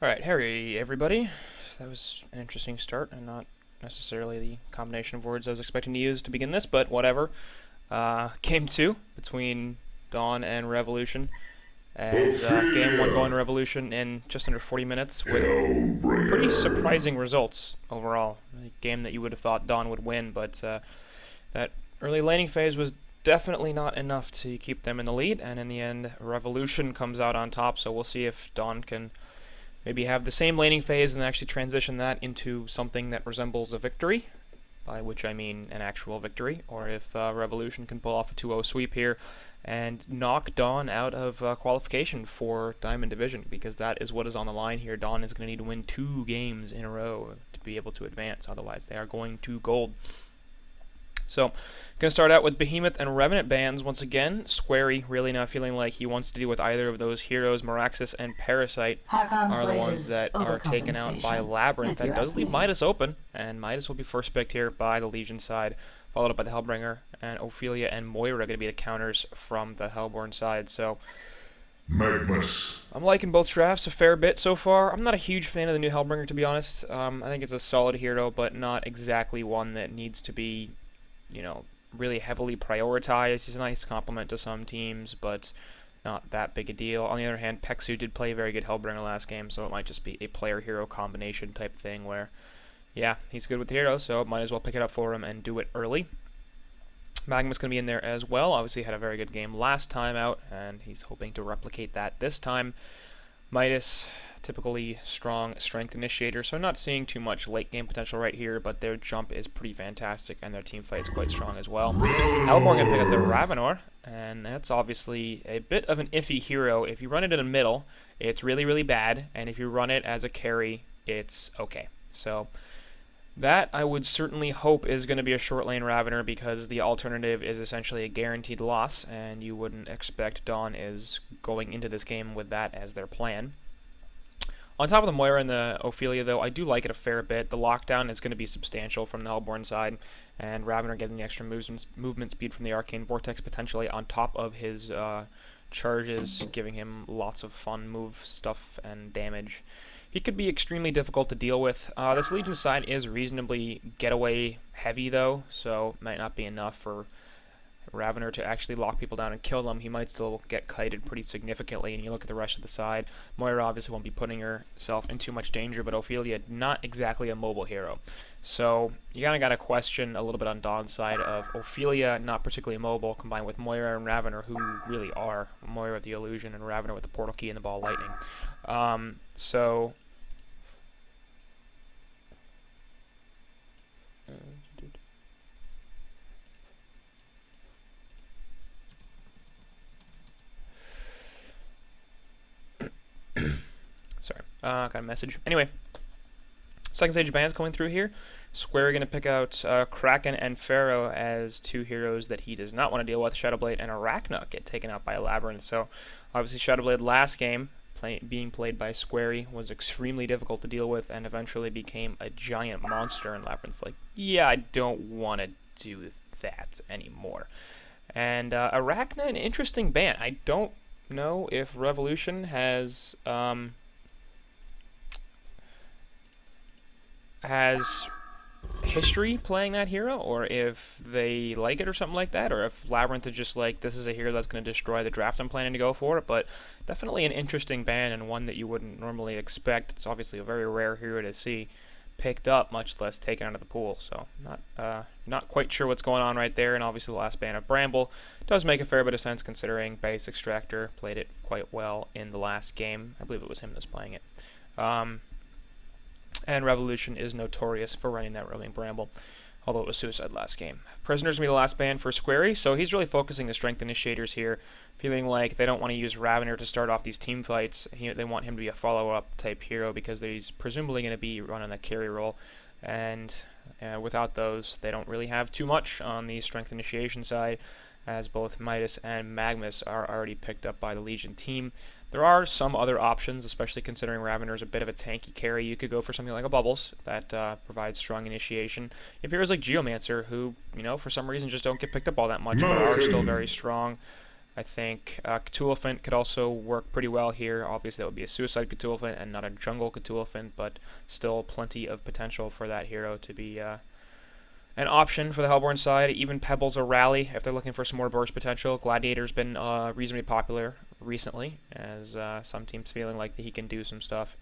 Alright, howdy everybody. That was an interesting start, and not necessarily the combination of words I was expecting to use to begin this, but whatever. Game 2 between Dawn and Revolution, as game 1 going to Revolution in just under 40 minutes with pretty surprising results overall. A game that you would have thought Dawn would win, but that early laning phase was definitely not enough to keep them in the lead, and in the end, Revolution comes out on top, so we'll see if Dawn can maybe have the same laning phase and actually transition that into something that resembles a victory, by which I mean an actual victory, or if Revolution can pull off a 2-0 sweep here and knock Dawn out of qualification for Diamond Division, because that is what is on the line here. Dawn is going to need to win 2 games in a row to be able to advance, otherwise they are going to gold. So, going to start out with Behemoth and Revenant bans once again. Squarey really not feeling like he wants to deal with either of those heroes. Meraxis and Parasite are the ones that are taken out by Labyrinth. That does leave Midas open, and Midas will be first picked here by the Legion side, followed up by the Hellbringer, and Ophelia and Moira are going to be the counters from the Hellborn side. So, Magnus. I'm liking both drafts a fair bit so far. I'm not a huge fan of the new Hellbringer, to be honest. I think it's a solid hero, but not exactly one that needs to be, really heavily prioritized. He's a nice complement to some teams, but not that big a deal. On the other hand, Peksu did play a very good Hellbringer last game, so it might just be a player-hero combination type thing where, yeah, he's good with the hero, so might as well pick it up for him and do it early. Magma's going to be in there as well. Obviously had a very good game last time out, and he's hoping to replicate that this time. Midas, typically strong strength initiator, so not seeing too much late game potential right here, but their jump is pretty fantastic, and their team fight is quite strong as well. Hellborn going to pick up the Ravenor, and that's obviously a bit of an iffy hero. If you run it in the middle, it's really, really bad, and if you run it as a carry, it's okay. So that, I would certainly hope, is going to be a short lane Ravener, because the alternative is essentially a guaranteed loss, and you wouldn't expect Dawn is going into this game with that as their plan. On top of the Moira and the Ophelia, though, I do like it a fair bit. The lockdown is going to be substantial from the Hellborn side, and Ravener getting the extra movement speed from the Arcane Vortex potentially on top of his charges, giving him lots of fun move stuff and damage. He could be extremely difficult to deal with. This Legion side is reasonably getaway heavy, though, so might not be enough for Ravener to actually lock people down and kill them. He might still get kited pretty significantly, and you look at the rest of the side. Moira obviously won't be putting herself in too much danger, but Ophelia, not exactly a mobile hero. So you kind of got to question a little bit on Dawn's side of Ophelia, not particularly mobile, combined with Moira and Ravener, who really are. Moira with the illusion and Ravener with the portal key and the ball lightning. So sorry, got a message. Anyway, second stage bans coming through here. Square going to pick out Kraken and Pharaoh as 2 heroes that he does not want to deal with. Shadowblade and Arachna get taken out by Labyrinth. So obviously Shadowblade last game, being played by Squarey, was extremely difficult to deal with and eventually became a giant monster, and Labyrinth's like, yeah, I don't want to do that anymore. And Arachna, an interesting ban. I don't know if Revolution has history playing that hero, or if they like it or something like that, or if Labyrinth is just like, this is a hero that's going to destroy the draft I'm planning to go for. But definitely an interesting ban, and one that you wouldn't normally expect. It's obviously a very rare hero to see picked up, much less taken out of the pool, so not quite sure what's going on right there. And obviously the last ban of Bramble does make a fair bit of sense, considering Base Extractor played it quite well in the last game. I believe it was him that's playing it. And Revolution is notorious for running that roaming Bramble, although it was Suicide last game. Prisoner's going to be the last ban for Squarey, so he's really focusing the strength initiators here, feeling like they don't want to use Ravener to start off these team fights. They want him to be a follow-up type hero, because he's presumably going to be running a carry role, and without those, they don't really have too much on the strength initiation side, as both Midas and Magnus are already picked up by the Legion team. There are some other options, especially considering Ravener is a bit of a tanky carry. You could go for something like a Bubbles that provides strong initiation. If heroes like Geomancer, who, for some reason just don't get picked up all that much, but are still very strong. I think Cthulhuphant could also work pretty well here. Obviously, that would be a suicide Cthulhuphant and not a jungle Cthulhuphant, but still plenty of potential for that hero to be an option for the Hellborn side. Even Pebbles or Rally, if they're looking for some more burst potential. Gladiator's been reasonably popular recently, as some teams feeling like he can do some stuff.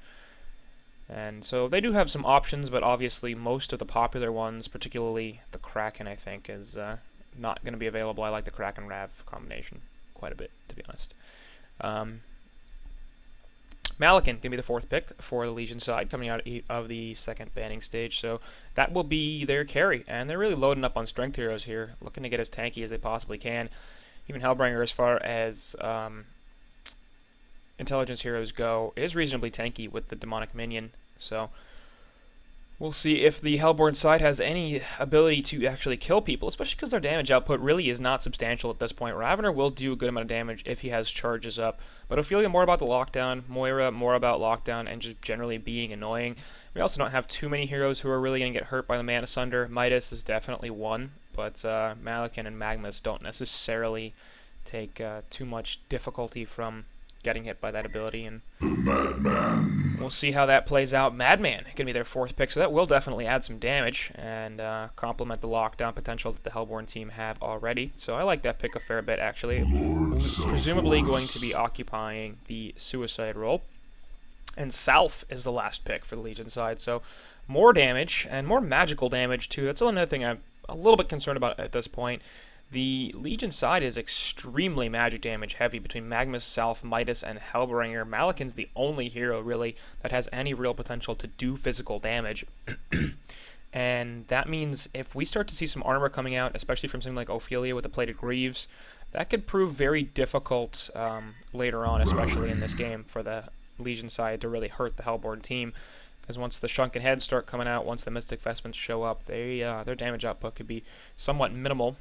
And so they do have some options, but obviously most of the popular ones, particularly the Kraken, I think, is not going to be available. I like the Kraken Rav combination quite a bit, to be honest. Malakin can be the 4th pick for the Legion side, coming out of the 2nd banning stage, so that will be their carry. And they're really loading up on strength heroes here, looking to get as tanky as they possibly can. Even Hellbringer, as far as intelligence heroes go, is reasonably tanky with the demonic minion, so we'll see if the Hellborn side has any ability to actually kill people, especially because their damage output really is not substantial at this point. Ravener will do a good amount of damage if he has charges up, but Ophelia more about the lockdown, Moira more about lockdown and just generally being annoying. We also don't have too many heroes who are really going to get hurt by the Mana Sunder. Midas is definitely one, but Malakin and Magmus don't necessarily take too much difficulty from getting hit by that ability, and we'll see how that plays out. Madman going to be their 4th pick, so that will definitely add some damage and complement the lockdown potential that the Hellborn team have already. So I like that pick a fair bit, actually. Presumably going to be occupying the suicide role. And Salf is the last pick for the Legion side, so more damage, and more magical damage too. That's another thing I'm a little bit concerned about at this point. The Legion side is extremely magic damage heavy between Magmus, Salf, Midas, and Hellbringer. Malakin's the only hero, really, that has any real potential to do physical damage. And that means if we start to see some armor coming out, especially from something like Ophelia with the Plated Greaves, that could prove very difficult later on, especially in this game, for the Legion side to really hurt the Hellborn team. Because once the Shrunken Heads start coming out, once the Mystic Vestments show up, their damage output could be somewhat minimal.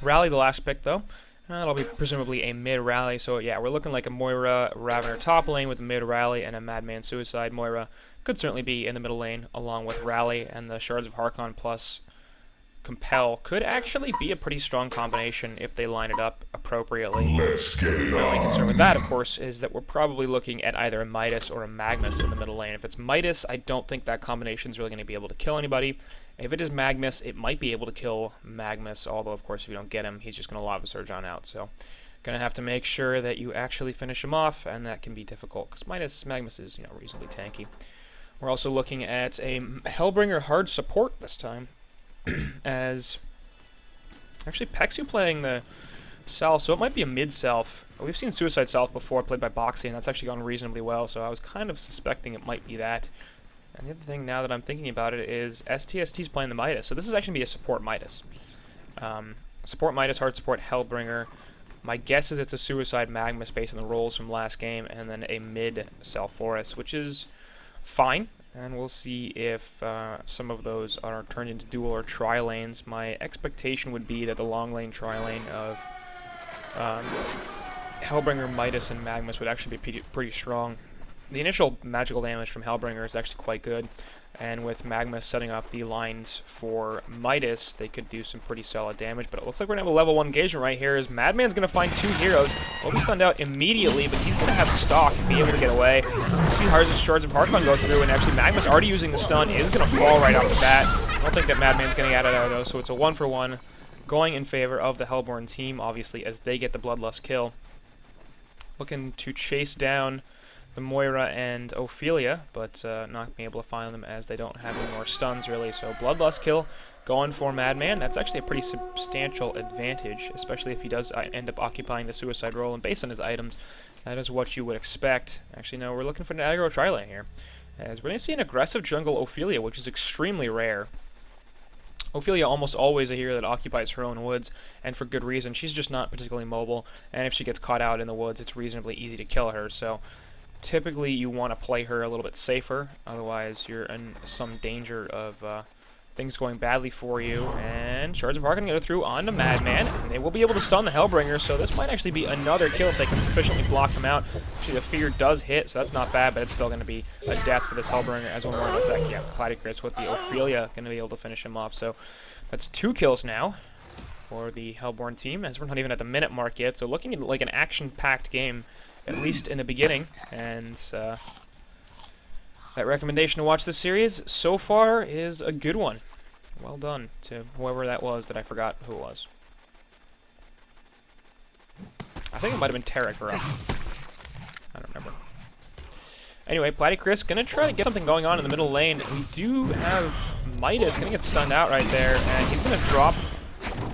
Rally the last pick, though. That'll be presumably a mid-rally. So, yeah, we're looking like a Moira Ravener top lane with a mid-rally and a Madman Suicide. Moira could certainly be in the middle lane along with Rally, and the Shards of Harkon plus Compel could actually be a pretty strong combination if they line it up appropriately. Let's get it My only on. concern with that, of course, is that we're probably looking at either a Midas or a Magmus in the middle lane. If it's Midas, I don't think that combination is really going to be able to kill anybody. If it is Magmus, it might be able to kill Magmus, although, of course, if you don't get him, he's just going to Lava Surge on out. So, going to have to make sure that you actually finish him off, and that can be difficult, because Magmus is, reasonably tanky. We're also looking at a Hellbringer hard support this time, as actually Pexu playing the Self, so it might be a mid-Self. We've seen Suicide Self before, played by Boxy, and that's actually gone reasonably well, so I was kind of suspecting it might be that. And the other thing, now that I'm thinking about it, is STST's playing the Midas. So this is actually going to be a support Midas. Support Midas, hard support Hellbringer. My guess is it's a Suicide Magmus based on the rolls from last game, and then a mid-Self Forest, which is fine. And we'll see if some of those are turned into dual or tri-lanes. My expectation would be that the long lane tri-lane of Hellbringer, Midas, and Magmus would actually be pretty strong. The initial magical damage from Hellbringer is actually quite good, and with Magmus setting up the lines for Midas, they could do some pretty solid damage, but it looks like we're going to have a level 1 engagement right here, as Madman's going to find 2 heroes. Will be stunned out immediately, but he's going to have stock and be able to get away. See Shards of Harkon go through, and actually Magmus already using the stun is going to fall right off the bat. I don't think that Madman's going to get out of there, though, so it's a 1-for-1 going in favor of the Hellborn team, obviously, as they get the Bloodlust kill. Looking to chase down the Moira and Ophelia, but not being able to find them as they don't have any more stuns, really. So Bloodlust kill going for Madman. That's actually a pretty substantial advantage, especially if he does end up occupying the Suicide role, and based on his items, that is what you would expect. Actually, no, we're looking for an aggro tri-lane here, as we're going to see an aggressive jungle Ophelia, which is extremely rare. Ophelia almost always a hero that occupies her own woods, and for good reason. She's just not particularly mobile, and if she gets caught out in the woods, it's reasonably easy to kill her, so typically you want to play her a little bit safer, otherwise you're in some danger of things going badly for you. And Shards of Harkon go through onto Madman, and they will be able to stun the Hellbringer, so this might actually be another kill if they can sufficiently block him out. Actually, the Fear does hit, so that's not bad, but it's still going to be a death for this Hellbringer, as one more attack. Yeah, Platycris with the Ophelia going to be able to finish him off, so that's 2 kills now for the Hellborn team, as we're not even at the minute mark yet. So looking at like an action-packed game, at least in the beginning. And that recommendation to watch this series so far is a good one. Well done to whoever that was that I forgot who it was. I think it might have been Tarek or I don't remember. Anyway, Platycris gonna try to get something going on in the middle lane. We do have Midas gonna get stunned out right there, and he's gonna drop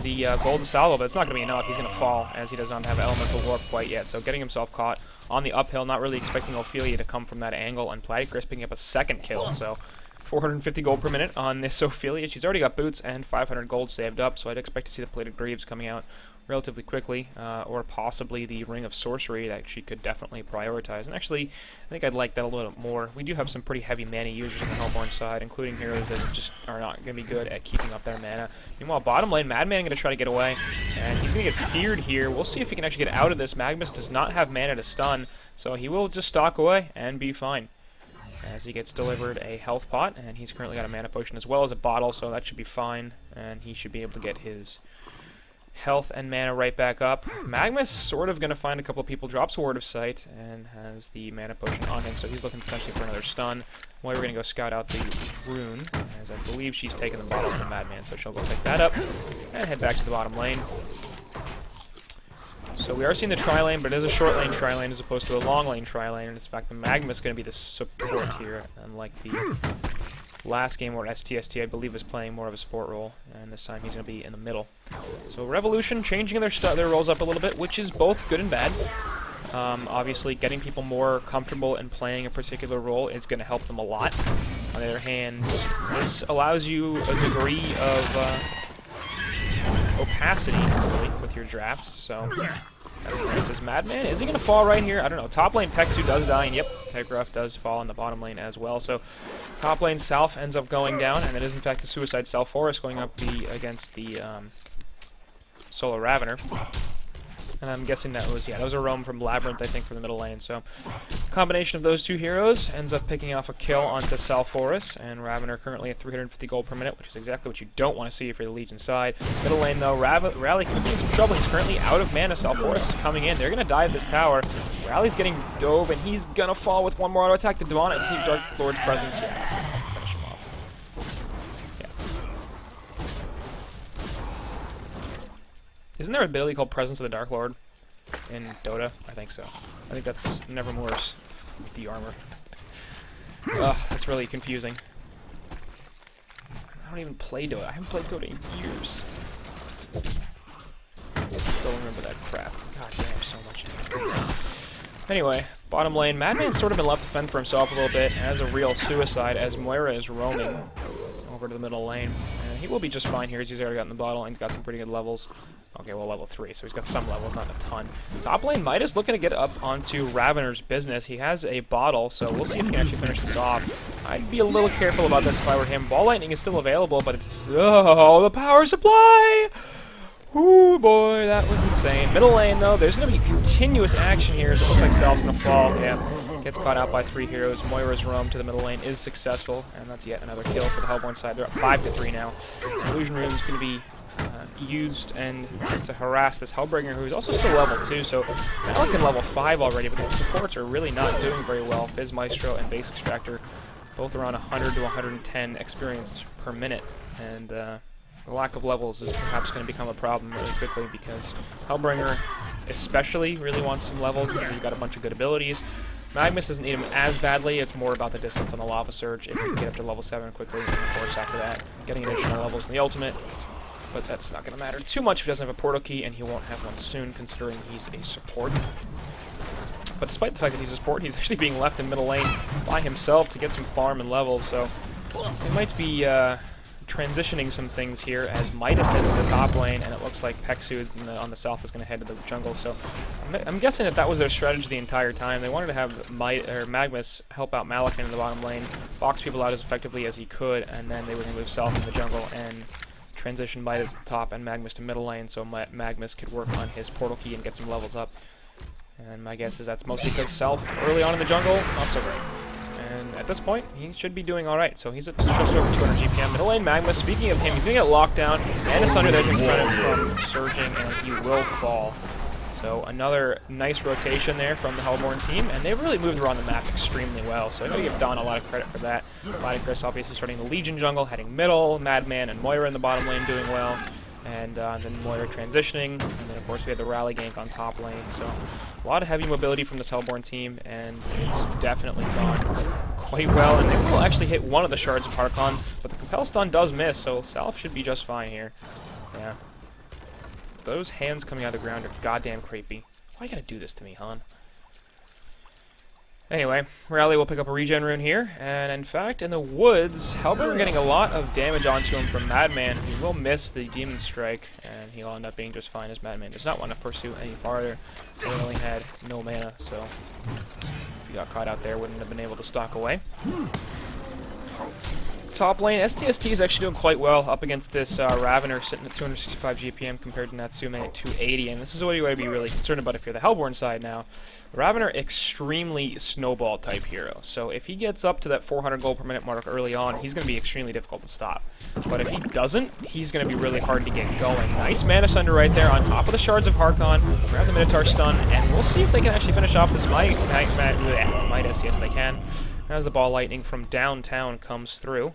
the golden salvo, but it's not gonna be enough. He's gonna fall as he does not have elemental warp quite yet. So getting himself caught on the uphill, not really expecting Ophelia to come from that angle, and Platycris picking up a second kill. So 450 gold per minute on this Ophelia. She's already got boots and 500 gold saved up, so I'd expect to see the plated greaves coming out relatively quickly, or possibly the Ring of Sorcery that she could definitely prioritize. And actually, I think I'd like that a little bit more. We do have some pretty heavy mana users on the Hellborn side, including heroes that just are not going to be good at keeping up their mana. Meanwhile, bottom lane, Madman going to try to get away, and he's going to get feared here. We'll see if he can actually get out of this. Magnus does not have mana to stun, so he will just stalk away and be fine, as he gets delivered a health pot, and he's currently got a mana potion as well as a bottle, so that should be fine, and he should be able to get his health and mana right back up. Magnus sort of going to find a couple of people, drops a Word of Sight, and has the mana potion on him, so he's looking potentially for another stun. Well, we're going to go scout out the rune, as I believe she's taken the bottle from Madman, so she'll go pick that up and head back to the bottom lane. So we are seeing the tri-lane, but it is a short lane tri-lane as opposed to a long lane tri-lane, and in fact the Magnus is going to be the support here, unlike the last game where STST, I believe, was playing more of a support role, and this time he's going to be in the middle. So Revolution changing their roles up a little bit, which is both good and bad. Obviously, getting people more comfortable in playing a particular role is going to help them a lot. On the other hand, this allows you a degree of opacity, really, with your drafts, so that's nice. As Madman, is he going to fall right here? I don't know. Top lane Pexu does die, and yep, Tegraf does fall in the bottom lane as well. So top lane South ends up going down, and it is in fact a Suicide South Forest going up against the Solar Ravener. And I'm guessing that was a roam from Labyrinth, I think, for the middle lane. So combination of those two heroes ends up picking off a kill onto Salforus, and Ravener currently at 350 gold per minute, which is exactly what you don't want to see if you're the Legion side. Middle lane, though, Rally could be in some trouble. He's currently out of mana. Salforus is coming in. They're going to dive this tower. Rally's getting dove, and he's going to fall with one more auto attack. The Demonic Dark Lord's presence. Yeah, finish him off. Isn't there an ability called Presence of the Dark Lord in Dota? I think so. I think that's Nevermore's with the armor. Ugh, that's really confusing. I don't even play Dota. I haven't played Dota in years. I still remember that crap. God damn, so much. Anyway, bottom lane. Madman's sort of been left to fend for himself a little bit as a real suicide, as Moira is roaming over to the middle lane. And he will be just fine here, as he's already gotten the bottle, and he's got some pretty good levels. Okay, well, level 3, so he's got some levels, not a ton. Top lane, Midas looking to get up onto Ravener's business. He has a bottle, so we'll see if he can actually finish this off. I'd be a little careful about this if I were him. Ball Lightning is still available, but it's... Oh, the power supply! Ooh, boy, that was insane. Middle lane, though, there's going to be continuous action here, so it looks like Sal's going to fall. Yeah, gets caught out by 3 heroes. Moira's roam to the middle lane is successful, and that's yet another kill for the Hellborn side. They're up 5-3 now. Illusion Rune is going to be used and to harass this Hellbringer, who is also still level 2, so Malik in level 5 already, but the supports are really not doing very well. Fizz Maestro and Base Extractor both around 100 to 110 experience per minute, and the lack of levels is perhaps going to become a problem really quickly, because Hellbringer especially really wants some levels because he's got a bunch of good abilities. Magnus doesn't need him as badly. It's more about the distance on the Lava Surge if you can get up to level 7 quickly, and of course after that getting additional levels in the ultimate. But that's not going to matter too much if he doesn't have a portal key, and he won't have one soon, considering he's a support. But despite the fact that he's a support, he's actually being left in middle lane by himself to get some farm and levels, so it might be transitioning some things here as Midas heads to the top lane, and it looks like Pexu on the south is going to head to the jungle. So I'm guessing that was their strategy the entire time. They wanted to have Magnus help out Malakin in the bottom lane, box people out as effectively as he could, and then they were going to move south in the jungle and transition Midas to the top and Magnus to middle lane, so Magnus could work on his portal key and get some levels up. And my guess is that's mostly because Self early on in the jungle, not so great. And at this point, he should be doing alright. So he's at just over 200 GPM. Middle lane Magma, speaking of him, he's going to get locked down, and Asunder there can prevent him from surging, and he will fall. So another nice rotation there from the Hellborn team, and they've really moved around the map extremely well, so I'm going to give Don a lot of credit for that. Chris obviously starting the Legion jungle, heading middle, Madman and Moira in the bottom lane doing well, and then Moira transitioning, and then of course we had the rally gank on top lane, so a lot of heavy mobility from this Hellborn team, and it's definitely gone quite well, and they will actually hit one of the shards of HoN, but the Compel stun does miss, so Salve should be just fine here. Yeah. Those hands coming out of the ground are goddamn creepy. Why you gotta do this to me, HoN? Anyway, Rally will pick up a regen rune here, and in fact, in the woods, Hellborn getting a lot of damage onto him from Madman. He will miss the Demon Strike, and he'll end up being just fine as Madman does not want to pursue any farther. He only had no mana, so if he got caught out there, wouldn't have been able to stalk away. Top lane, STST is actually doing quite well up against this Ravener sitting at 265 GPM compared to Natsume at 280, and this is what you want to be really concerned about if you're the Hellborn side now. Ravener, extremely snowball type hero, so if he gets up to that 400 gold per minute mark early on, he's going to be extremely difficult to stop. But if he doesn't, he's going to be really hard to get going. Nice Mana Sunder right there on top of the shards of HoN, grab the Minotaur stun, and we'll see if they can actually finish off this Midas. Yes, they can. As the ball lightning from downtown comes through.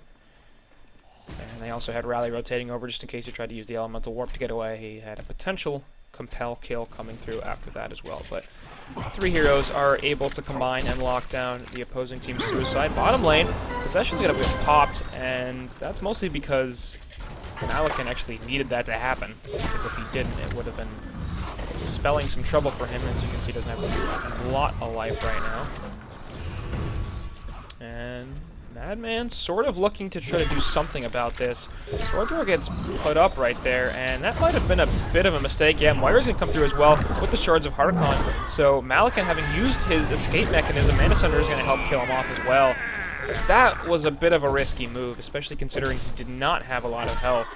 And they also had Rally rotating over just in case he tried to use the Elemental Warp to get away. He had a potential Compel kill coming through after that as well. But three heroes are able to combine and lock down the opposing team's suicide. Bottom lane, Possession's going to be popped, and that's mostly because Malakin actually needed that to happen. Because if he didn't, it would have been spelling some trouble for him. As you can see, he doesn't have a lot of life right now. And Madman sort of looking to try to do something about this. Sword Throw gets put up right there, and that might have been a bit of a mistake. Yeah, Moira's going to come through as well with the Shards of HoN. So Malakin, having used his escape mechanism, Mana Sunder is going to help kill him off as well. That was a bit of a risky move, especially considering he did not have a lot of health.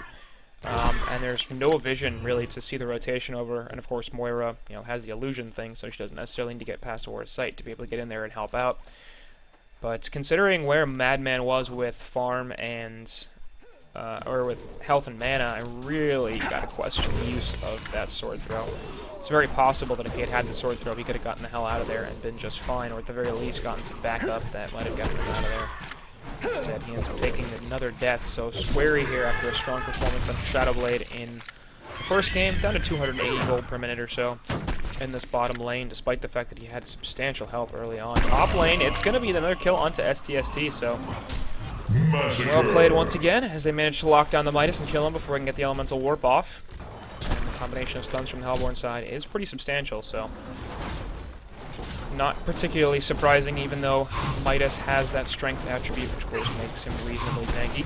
And there's no vision, really, to see the rotation over. And, of course, Moira, has the illusion thing, so she doesn't necessarily need to get past Aura's sight to be able to get in there and help out. But considering where Madman was with farm and, or with health and mana, I really got to question the use of that sword throw. It's very possible that if he had had the sword throw, he could have gotten the hell out of there and been just fine, or at the very least gotten some backup that might have gotten him out of there. Instead, he ends up taking another death, so Squarey here after a strong performance on Shadowblade in the first game, down to 280 gold per minute or so in this bottom lane, despite the fact that he had substantial help early on. Top lane, it's going to be another kill onto STST, so well played once again, as they managed to lock down the Midas and kill him before we can get the Elemental Warp off. And the combination of stuns from the Hellborn side is pretty substantial, so not particularly surprising, even though Midas has that strength attribute, which of course makes him reasonably tanky.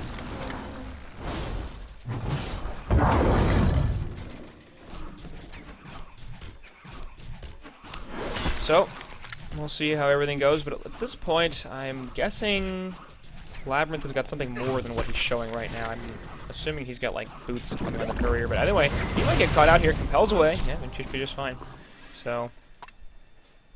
So, we'll see how everything goes, but at this point, I'm guessing Labyrinth has got something more than what he's showing right now. I'm assuming he's got, like, boots coming on the courier, but anyway, he might get caught out here. Compels away. Yeah, and should be just fine. So,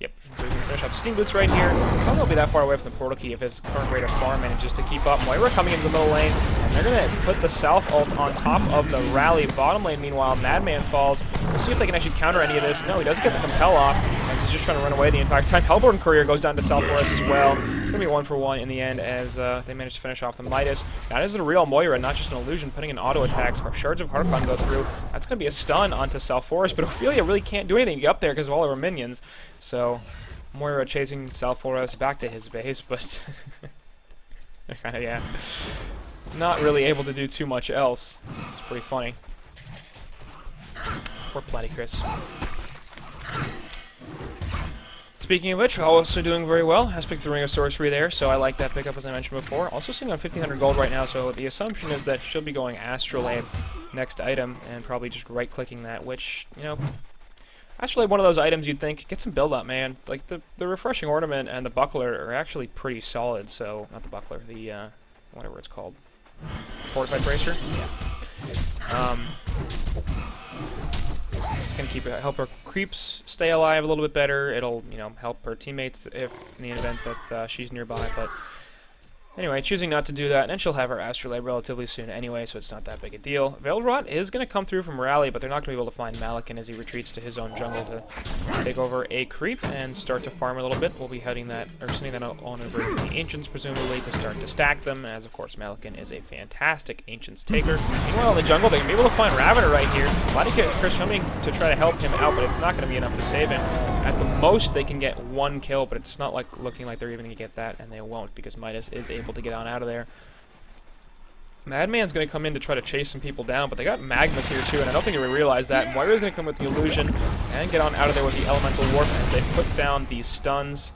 yep. So we can finish up Steam Boots right here. Probably won't be that far away from the Portal Key if his current rate of farm manages to keep up. Moira coming into the middle lane, and they're going to put the South ult on top of the Rally. Bottom lane, meanwhile, Madman falls. We'll see if they can actually counter any of this. No, he doesn't get the Compel off, as he's just trying to run away the entire time. Hellborn Courier goes down to South for us as well. It's going to be 1-for-1 in the end, as they manage to finish off the Midas. That is the real Moira, not just an illusion, putting in auto attacks. Our Shards of HoN go through. That's going to be a stun onto South Forest, but Ophelia really can't do anything to get up there because of all of her minions. So Moira chasing South Forest back to his base, but they're kind of, yeah, not really able to do too much else. It's pretty funny. Poor Platycris. Speaking of which, also doing very well. Has picked the Ring of Sorcery there, so I like that pickup as I mentioned before. Also sitting on 1,500 gold right now, so the assumption is that she'll be going Astrolabe next item and probably just right-clicking that, which, Astrolabe, one of those items you'd think, get some build-up, man. Like, the Refreshing Ornament and the Buckler are actually pretty solid, so, not the Buckler, the, whatever it's called. Fortified Bracer? Yeah. Can help her creeps stay alive a little bit better. It'll, help her teammates if in the event that she's nearby. But Anyway, choosing not to do that, and she'll have her Astrolabe relatively soon anyway, so it's not that big a deal. Veiled Rot is going to come through from Rally, but they're not going to be able to find Malakin as he retreats to his own jungle to take over a creep and start to farm a little bit. We'll be heading that, or sending that on over to the Ancients, presumably, to start to stack them, as of course Malakin is a fantastic Ancients taker. Meanwhile, in the jungle, they're going to be able to find Ravener right here. Chris coming to try to help him out, but it's not going to be enough to save him. At the most, they can get one kill, but it's not like looking like they're even going to get that, and they won't, because Midas is able to get on out of there. Madman's going to come in to try to chase some people down, but they got Magnus here too, and I don't think they realize that. Moira's going to come with the illusion and get on out of there with the Elemental Warp as they put down these stuns.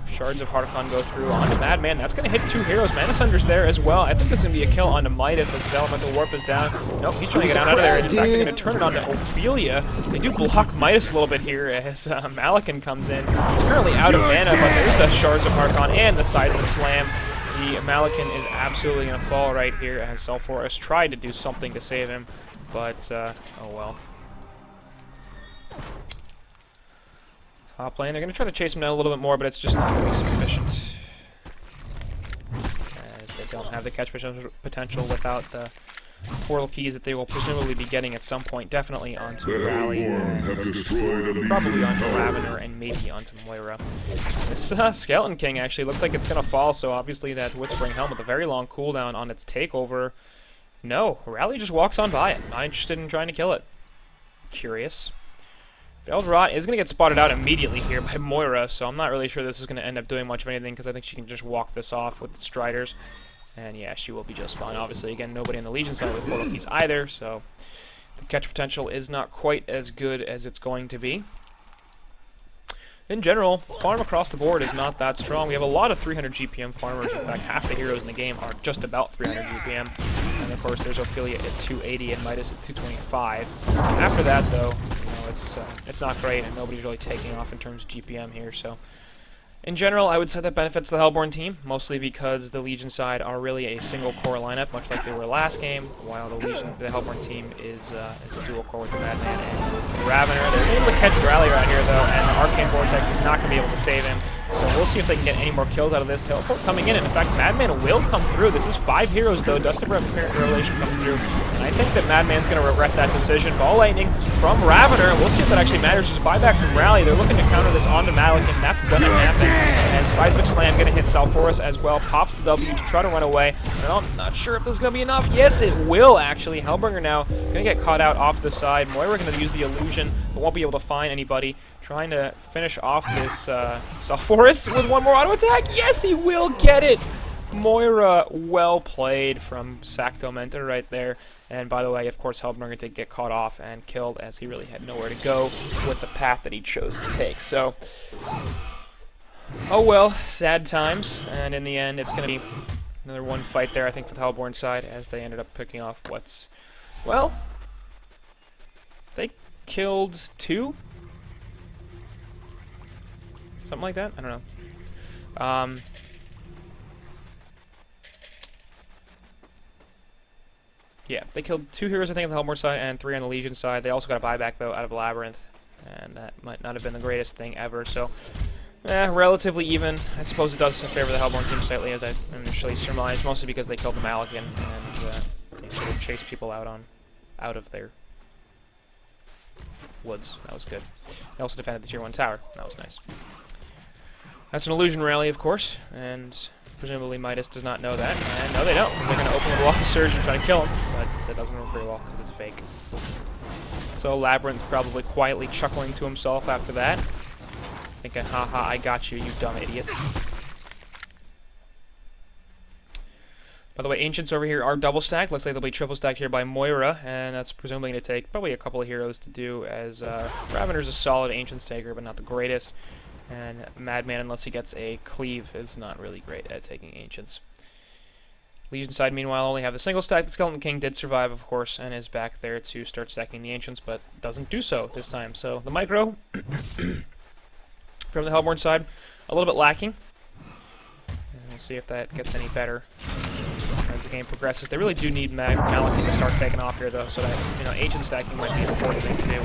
Shards of HoN go through onto Madman. That's going to hit two heroes. Manasunder's there as well. I think this is going to be a kill onto Midas as his Elemental Warp is down. Nope, he's trying to get out of there, and in fact, they're going to turn it onto Ophelia. They do block Midas a little bit here as Malakin comes in. He's currently out of mana, but there's the Shards of HoN and the Seismic Slam. The Malakin is absolutely going to fall right here as Sulfuras tried to do something to save him, but oh well. Top lane, they're going to try to chase him down a little bit more, but it's just not going to be sufficient. As they don't have the catch potential without the portal keys that they will presumably be getting at some point, definitely onto Rally, probably onto Ravener, and maybe onto Moira. This Skeleton King actually looks like it's going to fall, so obviously that Whispering Helm with a very long cooldown on its takeover. No, Rally just walks on by it. Not interested in trying to kill it. Curious. Veiled Rot is going to get spotted out immediately here by Moira, so I'm not really sure this is going to end up doing much of anything, because I think she can just walk this off with the Striders. And yeah, she will be just fine. Obviously, again, nobody on the Legion side with portal keys either, so the catch potential is not quite as good as it's going to be. In general, farm across the board is not that strong. We have a lot of 300 GPM farmers. In fact, half the heroes in the game are just about 300 GPM. And of course, there's Ophelia at 280 and Midas at 225. After that, though, you know, it's not great, and nobody's really taking off in terms of GPM here. So, in general, I would say that benefits the Hellborn team, mostly because the Legion side are really a single core lineup, much like they were last game, while the Hellborn team is a dual core with the Madman and Ravener. They're able to catch Rally right here, though, and the Arcane Vortex is not going to be able to save him. So we'll see if they can get any more kills out of this teleport coming in. And in fact, Madman will come through. This is 5 heroes, though. Dust of Revelation comes through. And I think that Madman's going to regret that decision. Ball Lightning from Ravener. We'll see if that actually matters. Just buyback from Rally. They're looking to counter this onto Malakin. That's going to happen. And Seismic Slam going to hit Sulfuras as well. Pops the W to try to run away. And I'm not sure if this is going to be enough. Yes, it will, actually. Hellbringer now going to get caught out off to the side. Moira going to use the illusion, but won't be able to find anybody. Trying to finish off this Sulfuras with one more auto attack. Yes, he will get it. Moira, well played from Sacto Mentor right there. And by the way, of course, Hellbringer did get caught off and killed as he really had nowhere to go with the path that he chose to take. So, oh well, sad times. And in the end, it's going to be another one fight there, I think, for the Hellborn side, as they ended up picking off what's, well, they killed 2? Something like that? I don't know. Yeah, they killed 2 heroes, I think, on the Hellborn side and 3 on the Legion side. They also got a buyback, though, out of Labyrinth. And that might not have been the greatest thing ever. So, relatively even. I suppose it does favor the Hellborn team slightly, as I initially surmised, mostly because they killed the Malakin. And they sort of chased people out of their woods. That was good. They also defended the Tier 1 tower. That was nice. That's an illusion rally, of course, and presumably Midas does not know that. And no, they don't, because they're going to open the wall of Surge and try to kill him, but that doesn't work very well, because it's a fake. So Labyrinth probably quietly chuckling to himself after that, thinking, haha, I got you, you dumb idiots. By the way, Ancients over here are double stacked. Looks like they'll be triple stacked here by Moira, and that's presumably going to take probably a couple of heroes to do, as Ravener's a solid Ancients taker, but not the greatest. And Madman, unless he gets a cleave, is not really great at taking Ancients. Legion side, meanwhile, only have a single stack. The Skeleton King did survive, of course, and is back there to start stacking the Ancients, but doesn't do so this time. So the micro from the Hellborn side, a little bit lacking. And we'll see if that gets any better as the game progresses. They really do need Malakin to start taking off here, though, so that, you know, Ancient stacking might be an important thing to do.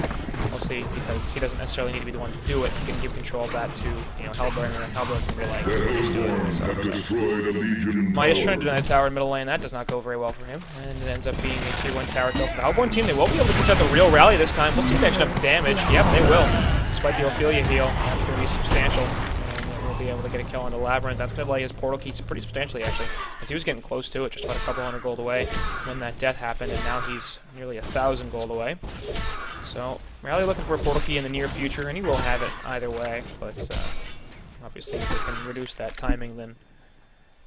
Most obviously, because he doesn't necessarily need to be the one to do it. He can give control of that to, Hellbringer, and Hellbringer can be like, just do it himself. Have destroyed a Legion Midas tower. trying to deny the tower in middle lane. That does not go very well for him, and it ends up being a tier 1 tower kill for the Hellborn team. They won't be able to push out the real rally this time. We'll see if they actually have damage. Yep, they will. Despite the Ophelia heal, that's going to be substantial. And we'll be able to get a kill on the Labyrinth. That's going to delay his portal keys pretty substantially, actually, as he was getting close to it, just about a couple hundred gold away when that death happened, and now he's nearly 1,000 gold away. So, Rally looking for a portal key in the near future, and he will have it either way, but obviously if we can reduce that timing, then,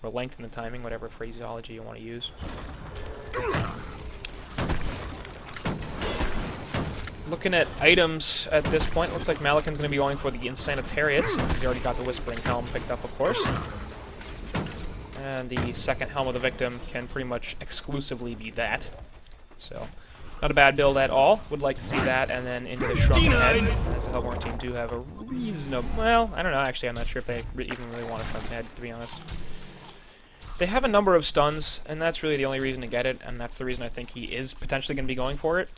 or lengthen the timing, whatever phraseology you want to use. Looking at items at this point, looks like Malikan's going to be going for the Insanitarius, since he's already got the Whispering Helm picked up, of course. And the second Helm of the Victim can pretty much exclusively be that. So, not a bad build at all. Would like to see that, and then into the Shrunken Head, as the Hellborn team do have a reasonable... Well, I don't know, actually, I'm not sure if they even really want a Shrunken Head, to be honest. They have a number of stuns, and that's really the only reason to get it, and that's the reason I think he is potentially going to be going for it.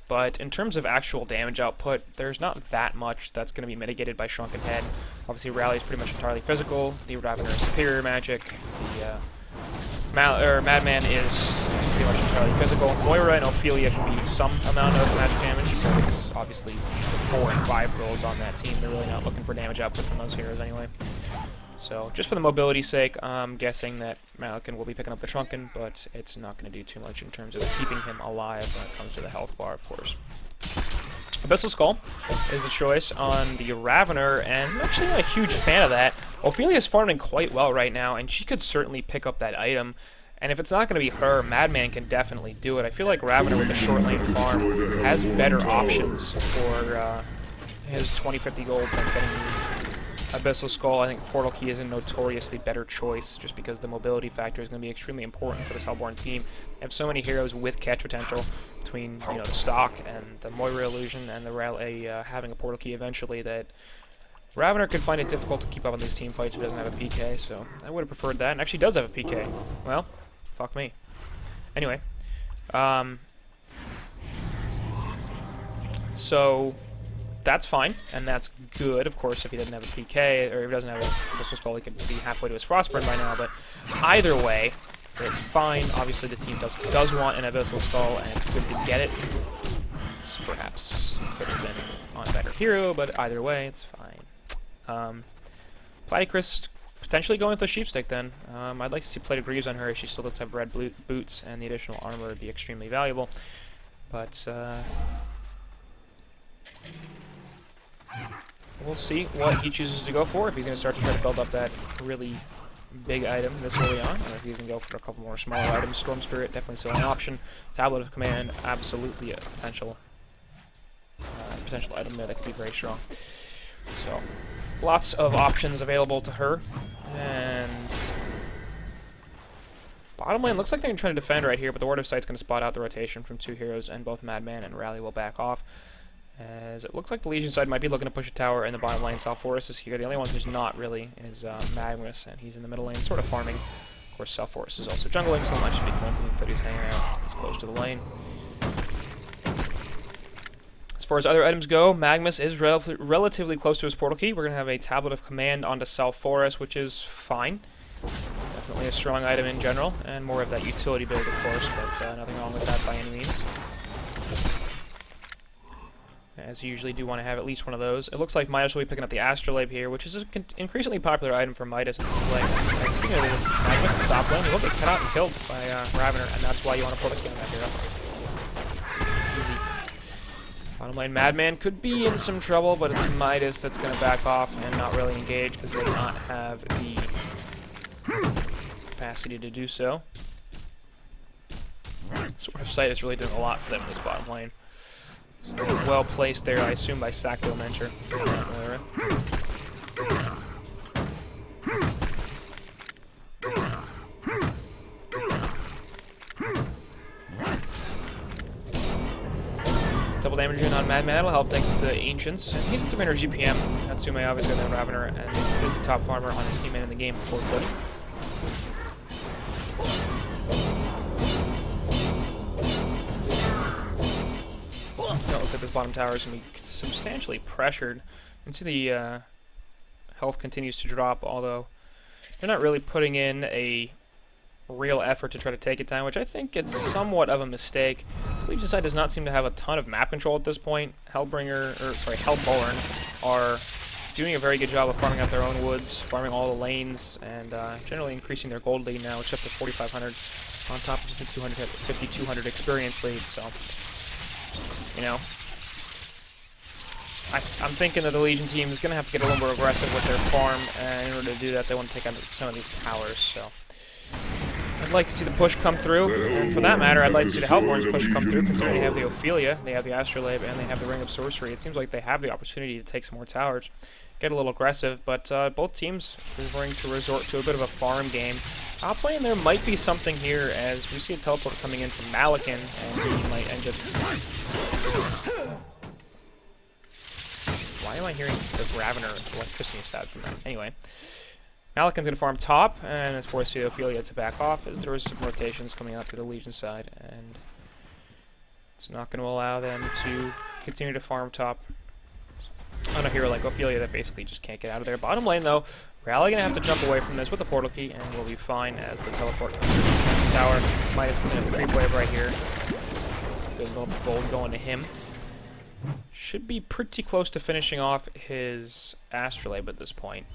But in terms of actual damage output, there's not that much that's going to be mitigated by Shrunken Head. Obviously, Rally is pretty much entirely physical. The Ravener is superior magic. The Madman is pretty much entirely physical. Moira and Ophelia can be some amount of magic damage, but it's obviously the 4 and 5 roles on that team. They're really not looking for damage output from those heroes anyway. So, just for the mobility's sake, I'm guessing that Malikan will be picking up the Shrunken, but it's not going to do too much in terms of keeping him alive when it comes to the health bar, of course. Abyssal Skull is the choice on the Ravener, and I'm actually not a huge fan of that. Ophelia's farming quite well right now, and she could certainly pick up that item. And if it's not going to be her, Madman can definitely do it. I feel like Ravener with the short lane farm has better options for his 20-50 gold than getting Abyssal Skull. I think Portal Key is a notoriously better choice, just because the mobility factor is going to be extremely important for this Hellborn team. They have so many heroes with catch potential between the stock and the Moira illusion and the having a Portal Key eventually, that Ravener could find it difficult to keep up on these team fights if he doesn't have a PK, so I would have preferred that. And actually does have a PK. Well, fuck me. Anyway, so that's fine, and that's good. Of course, if he doesn't have a PK, or if he doesn't have a Abyssal Skull, he could be halfway to his Frostburn by now, but either way, it's fine. Obviously, the team does want an Abyssal Skull, and it's good to get it. This perhaps could have been on a better hero, but either way, it's fine. Platycrest potentially going with the Sheepstick then. I'd like to see Plated Greaves on her. She still does have red boots, and the additional armor would be extremely valuable. But we'll see what he chooses to go for, if he's going to start to try to build up that really big item this early on, or if he's going to go for a couple more smaller items. Storm Spirit, definitely still an option. Tablet of Command, absolutely a potential item there that could be very strong. So, lots of options available to her, and bottom lane looks like they're trying to defend right here, but the Word of Sight's going to spot out the rotation from 2 heroes, and both Madman and Rally will back off, as it looks like the Legion side might be looking to push a tower in the bottom lane. South Forest is here. The only one who's not really is Magnus, and he's in the middle lane, sort of farming. Of course, South Forest is also jungling, so it might just be coincidence that he's hanging out this close to the lane. As far as other items go, Magnus is relatively close to his Portal Key. We're going to have a Tablet of Command onto South Forest, which is fine. Definitely a strong item in general, and more of that utility build, of course, but nothing wrong with that by any means. As you usually do want to have at least one of those. It looks like Midas will be picking up the Astrolabe here, which is an increasingly popular item for Midas. And speaking of this, Magnus in the top lane, he will get cut out and killed by Ravener, and that's why you want to put a kill on that hero. Easy. Bottom lane Madman could be in some trouble, but it's Midas that's going to back off and not really engage, because he does not have the capacity to do so. Sword of Sight is really doing a lot for them in this bottom lane. So well placed there, I assume, by Sacto Mentor. Double damage in on Madman, that'll help thanks to Ancients. And he's at 300 GPM. Natsume obviously got that Ravener, and is the top farmer on his teammate in the game before quitting. Looks like this bottom tower is going to be substantially pressured. You can see the health continues to drop, although they're not really putting in a real effort to try to take it down, which I think it's somewhat of a mistake. This Legion side does not seem to have a ton of map control at this point. Hellborn are doing a very good job of farming out their own woods, farming all the lanes, and generally increasing their gold lead now. It's up to 4,500 on top of the 5,200 experience lead, so, you know, I'm thinking that the Legion team is going to have to get a little more aggressive with their farm, and in order to do that, they want to take out some of these towers, so I'd like to see the push come through, and for that matter, I'd like to see the Hellborn's push come through, considering they have the Ophelia, they have the Astrolabe, and they have the Ring of Sorcery. It seems like they have the opportunity to take some more towers, get a little aggressive, but both teams are going to resort to a bit of a farm game. Top lane, there might be something here, as we see a teleport coming in from Malakin, and he might end up... Why am I hearing the Ravener electricity stab from that? Anyway, Malakin's going to farm top, and it's forced the Ophelia to back off, as there was some rotations coming out to the Legion side, and it's not going to allow them to continue to farm top on a hero like Ophelia that basically just can't get out of there. Bottom lane, though, Rally going to have to jump away from this with the portal key, and we'll be fine as the teleport comes to the tower. Midas coming in with a creep wave right here. Good little gold going to him. Should be pretty close to finishing off his Astrolabe at this point.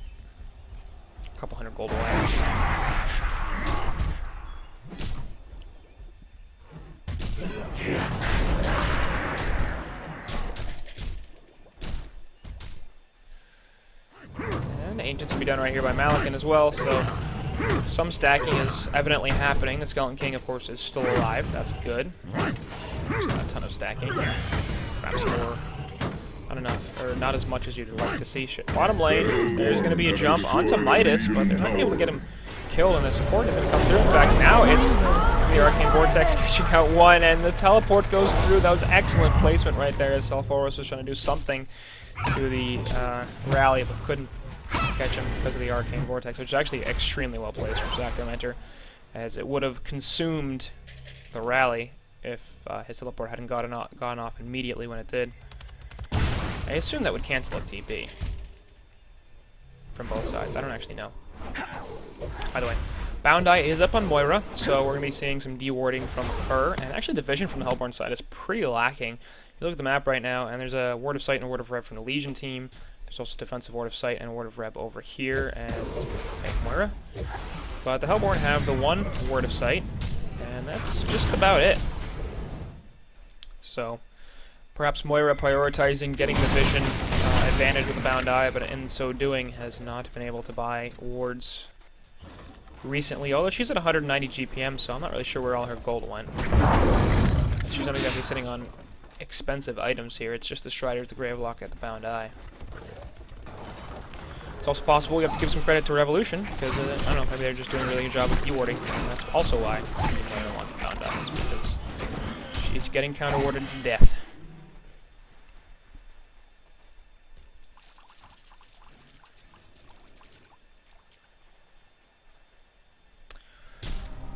A couple hundred gold away. And Ancients will be done right here by Malakin as well, so some stacking is evidently happening. The Skeleton King, of course, is still alive. That's good. There's not a ton of stacking. Perhaps more, not enough, or not as much as you'd like to see. Bottom lane, there's going to be a jump onto Midas, but they're not going to be able to get him killed, and the support is going to come through. In fact, now it's the Arcane Vortex catching out one, and the teleport goes through. That was excellent placement right there, as Salforos was trying to do something to the rally, but couldn't catch him because of the Arcane Vortex, which is actually extremely well placed from Sacramento, as it would have consumed the rally if his teleport hadn't gone off immediately when it did. I assume that would cancel a TP from both sides. I don't actually know. By the way, Bound Eye is up on Moira, so we're going to be seeing some dewarding from her. And actually the vision from the Hellborn side is pretty lacking. You look at the map right now, and there's a Ward of Sight and a Ward of Rev from the Legion team. There's also defensive Ward of Sight and a Ward of Rev over here, and it's Moira. But the Hellborn have the one Ward of Sight, and that's just about it. So, perhaps Moira prioritizing getting the vision advantage with the Bound Eye, but in so doing has not been able to buy wards recently, although she's at 190 GPM, so I'm not really sure where all her gold went. She's not exactly sitting on expensive items here, it's just the Striders, the Gravelock, at the Bound Eye. It's also possible we have to give some credit to Revolution, because, I don't know, maybe they're just doing a really good job of dewarding, and that's also why Moira wants the Bound Eye, is because she's getting counter-warded to death.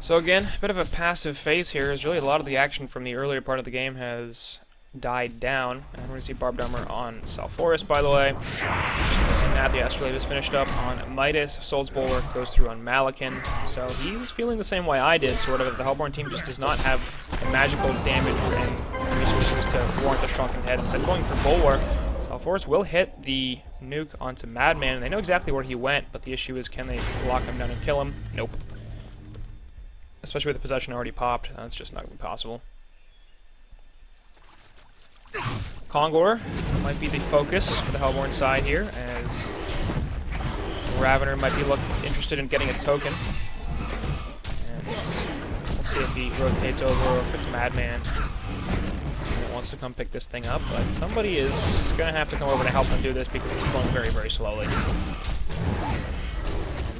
So again, a bit of a passive phase here, as really a lot of the action from the earlier part of the game has died down. And we're going to see Barbed Armor on Salforos, by the way. Seeing that the Astrolabe is finished up on Midas. Soul's Bulwark goes through on Malakin. So he's feeling the same way I did, sort of. The Hellborn team just does not have the magical damage and resources to warrant the Shrunken Head. Instead of going for Bulwark, Salforos will hit the nuke onto Madman, and they know exactly where he went, but the issue is, can they lock him down and kill him? Nope. Especially with the possession already popped, that's just not going to be possible. Kongor might be the focus for the Hellborn side here, as Ravener might be interested in getting a token. And we'll see if he rotates over or if it's Madman that wants to come pick this thing up, but somebody is going to have to come over to help him do this because it's going very, very slowly.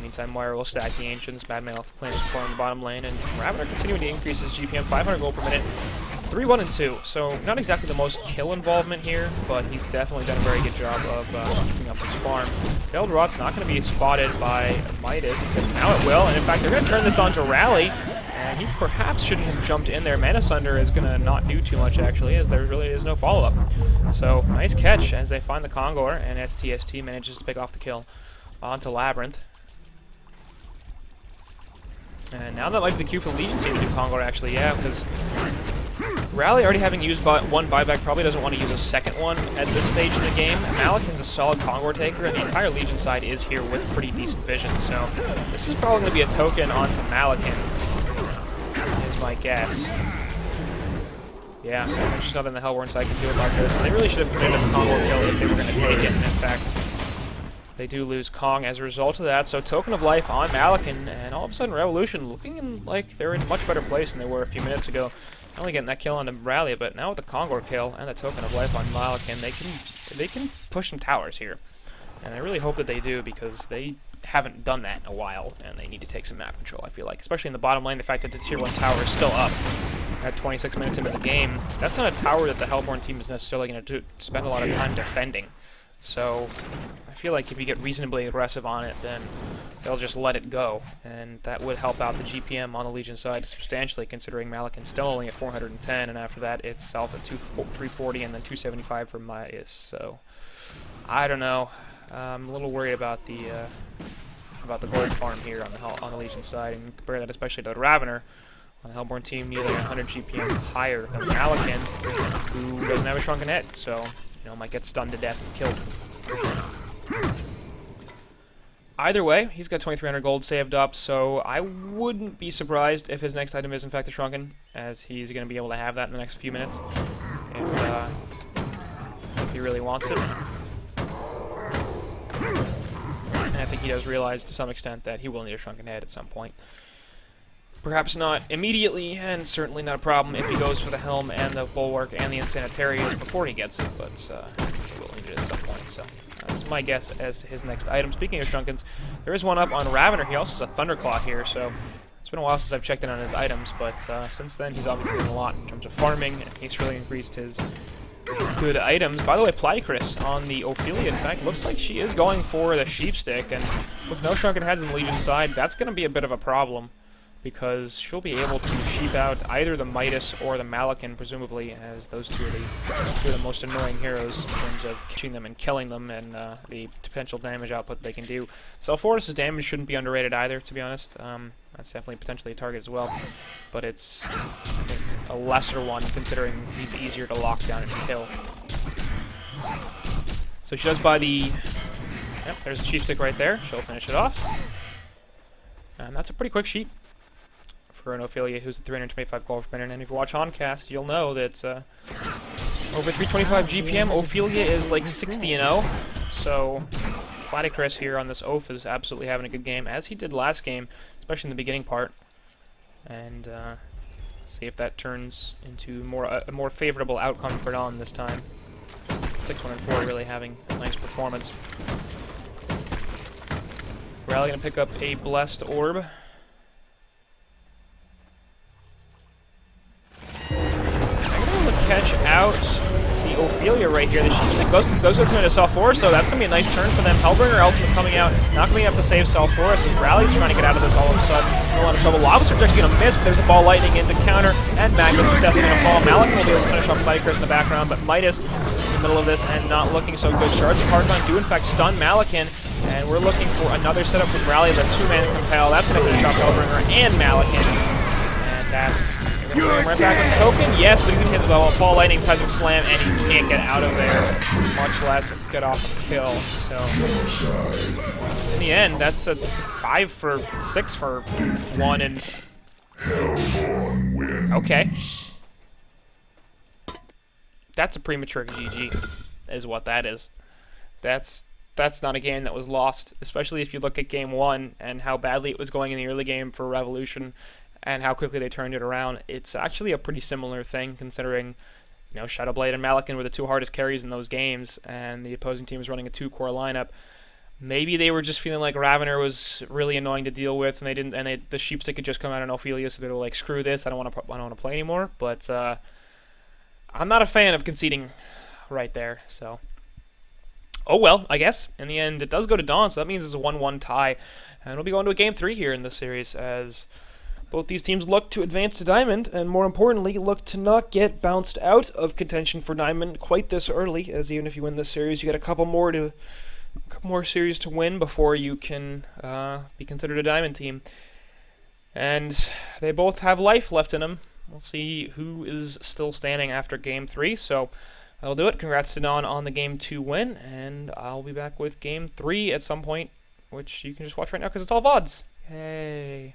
Meantime, Moira will stack the Ancients, Madman will claim support on the bottom lane, and Ravener continuing to increase his GPM, 500 gold per minute, 3, 1, and 2. So not exactly the most kill involvement here, but he's definitely done a very good job of keeping up his farm. Veiled Rot's not going to be spotted by Midas, except now it will, and in fact they're going to turn this on to Rally, and and he perhaps shouldn't have jumped in there. Mana Sunder is going to not do too much, actually, as there really is no follow-up. So, nice catch as they find the Kongor, and STST manages to pick off the kill onto Labyrinth. And now that might be the cue for the Legion team to do Kongor, actually, yeah, because Rally already having used one buyback probably doesn't want to use a second one at this stage in the game. Malakin's a solid Kongor taker, and the entire Legion side is here with pretty decent vision, so this is probably going to be a token onto Malakin, is my guess. Yeah, there's just nothing the Hellborn side can do about this. They really should have committed the Kongor kill if they were going to take it, and in fact, they do lose Kong as a result of that, so Token of Life on Malakin, and all of a sudden Revolution looking like they're in a much better place than they were a few minutes ago. Not only getting that kill on the Rally, but now with the Kongor kill and the Token of Life on Malakin, they can push some towers here. And I really hope that they do, because they haven't done that in a while, and they need to take some map control, I feel like. Especially in the bottom lane, the fact that the Tier 1 tower is still up at 26 minutes into the game. That's not a tower that the Hellborn team is necessarily going to spend a lot of time defending. So I feel like if you get reasonably aggressive on it, then they'll just let it go, and that would help out the GPM on the Legion side substantially, considering Malakin's still only at 410, and after that it's Self at 340 and then 275 for Midas. So I don't know. I'm a little worried about the gold farm here on the Legion side, and compare that especially to the Ravener on the Hellborn team, nearly 100 GPM higher than Malakin, who doesn't have a shrunken head, so might get stunned to death and killed. Either way, he's got 2,300 gold saved up, so I wouldn't be surprised if his next item is in fact a Shrunken, as he's going to be able to have that in the next few minutes, if he really wants it. And I think he does realize to some extent that he will need a Shrunken head at some point. Perhaps not immediately, and certainly not a problem if he goes for the Helm and the Bulwark and the Insanitarius before he gets it, but he will need it at some point, so that's my guess as his next item. Speaking of Shrunkens, there is one up on Ravener. He also has a Thunderclaw here, so it's been a while since I've checked in on his items, but since then he's obviously done a lot in terms of farming, and he's really increased his good items. By the way, Platycris on the Ophelia, in fact, looks like she is going for the Sheepstick, and with no Shrunken Heads on the Legion side, that's going to be a bit of a problem, because she'll be able to sheep out either the Midas or the Malakin, presumably, as those two are the most annoying heroes in terms of catching them and killing them, and the potential damage output they can do. Self-Force's damage shouldn't be underrated either, to be honest. That's definitely potentially a target as well, but it's, I think, a lesser one, considering he's easier to lock down and kill. So she does buy the... Yep, there's the Sheepstick right there. She'll finish it off. And that's a pretty quick sheep for an Ophelia who's at 325 gold per minute, and if you watch HoNcast, you'll know that over 325 GPM, Ophelia is like 60-0, so Platycris here on this Oph is absolutely having a good game, as he did last game, especially in the beginning part, and see if that turns into a more favorable outcome for Don this time. 6-1-4 really having a nice performance. Rally gonna pick up a Blessed Orb. Catch out the Ophelia right here. The Sheepstick goes over to Self-Force, though. That's going to be a nice turn for them. Hellbringer ultimate coming out, not going to have to save Self-Force, as Rally's trying to get out of this all of a sudden. A lot of trouble. Lava Surge actually going to miss, but there's a ball lightning into counter, and Magnus is definitely going to fall. Malakin will be able to finish off Platycris in the background, but Midas in the middle of this and not looking so good. Shards of Hardline do in fact stun Malakin, and we're looking for another setup with Rally, the two-man compel. That's going to finish off Hellbringer and Malakin, and that's... right back with the token, yes, but he's going to hit the ball. Ball Lightning has him slam, and he can't get out of there, much less get off a kill. So, in the end, that's a 5 for 6 for 1, and... Okay. That's a premature GG, is what that is. That's not a game that was lost, especially if you look at game 1 and how badly it was going in the early game for Revolution, and how quickly they turned it around. It's actually a pretty similar thing, considering, Shadowblade and Malakin were the two hardest carries in those games, and the opposing team was running a 2-core lineup. Maybe they were just feeling like Ravener was really annoying to deal with, and the Sheepstick had just come out on Ophelia, so they were like, screw this, I don't want to play anymore. But I'm not a fan of conceding right there, so... Oh well, I guess. In the end, it does go to Dawn, so that means it's a 1-1 tie. And we'll be going to a Game 3 here in this series, as Both these teams look to advance to Diamond, and more importantly, look to not get bounced out of contention for Diamond quite this early, as even if you win this series, you got a couple more series to win before you can be considered a Diamond team. And they both have life left in them. We'll see who is still standing after Game 3, so that'll do it. Congrats to Don on the Game 2 win, and I'll be back with Game 3 at some point, which you can just watch right now because it's all VODs. Yay.